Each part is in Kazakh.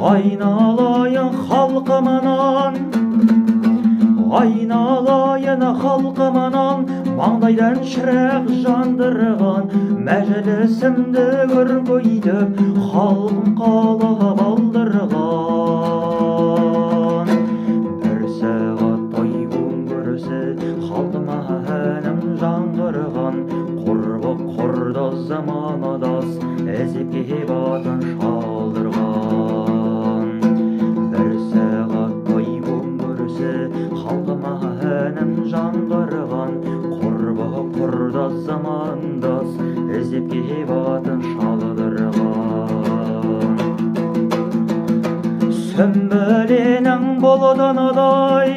Айналайын халқымынан, айналайын халқымынан, маңдайдан шырақ жандырған мәжілісімді көркейтіп халқым қалап алдырған. Бір сағат той көрсе халқыма әнім жаңғырған, құрбы құрда заманадас әзепке батын шалдырған. Бір сағат той көрсе халқыма әнім жаңғырған, құрбы құрда замандас әзепке батын шалдырған. Сөмбіленің болатыныдай,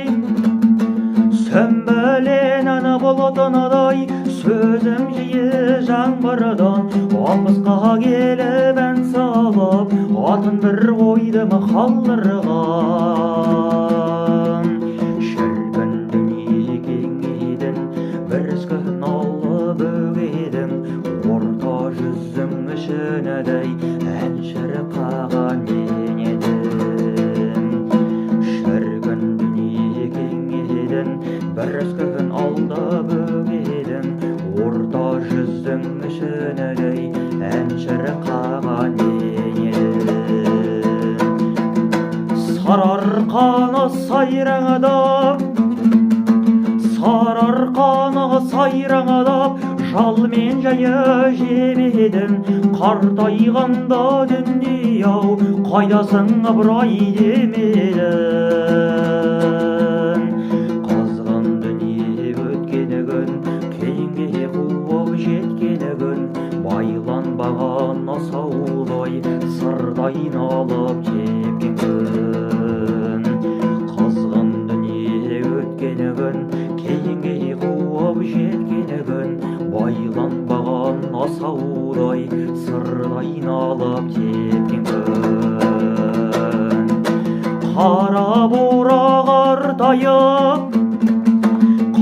сөмбіленің болатыныдай, сөзім жиі жаңбырдан, омысқа келіп ән салып, атын бір қойдым қалдырған. Шіркін дүние кең едің, бір күн алып бөгедің, орта жүзің ішінедей ән шырқаған мен едім. Шіркін дүние кең едің, бір күн алып бөгедің, орта жүздің ішінедей ән шырқаған мен едім. Сарыарқаны сайраңдап, сарыарқаны сайраңдап, жалмен жайы жебедің, қартайғанда дүние-ау, қайдасың ыбырай демедің. Қызғын дүние өткені күн, кейінге қуып жеткені күн, байланбаған асаудай сырдай налып тепкен күн. Қызғын дүние өткені күн, кейінге қуып жеткені күн, байланбаған асаудай сырдай налып тепкен күн. Қара бура қартайып,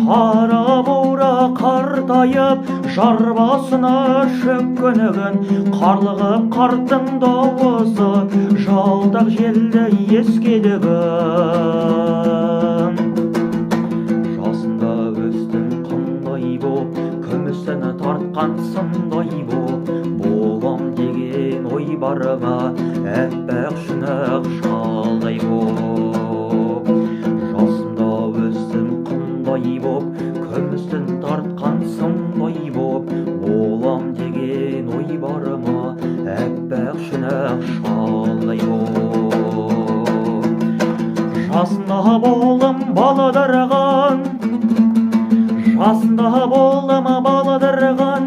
қара бура қартайып, жар басына шөккені күн, қарлығып қарттың дауысы жалтақ желді ескеді күн. Жасында өстің қандай боп, күмісіні тартқан сындай боп, болам деген ой барыма әппақ шынық шалдай боп. Жасында өстің қандай боп, күмістің тартқан сындай боп, болам деген ой барыма әппақ шынық шалдай боп. Жасында болым баладырған, жасында болым баладырған,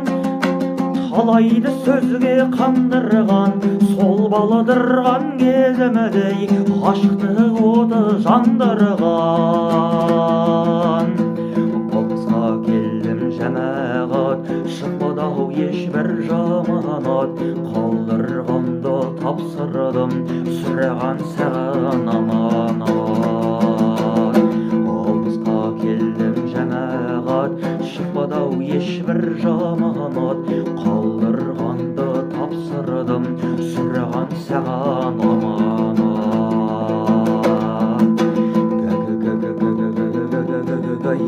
талайды сөзге қандырған, сол баладырған кезімдей ғашықтық оты жандырған. Алысқа келдім жамағат, шықпады-ау ешбір жаманат, қалдырғанды тапсырдым сұраған саған аманат. Алысқа келдім жамағат, шықпады-ау ешбір жаманат, қалдырғанды тапсырдым сұраған саған аманат. Гай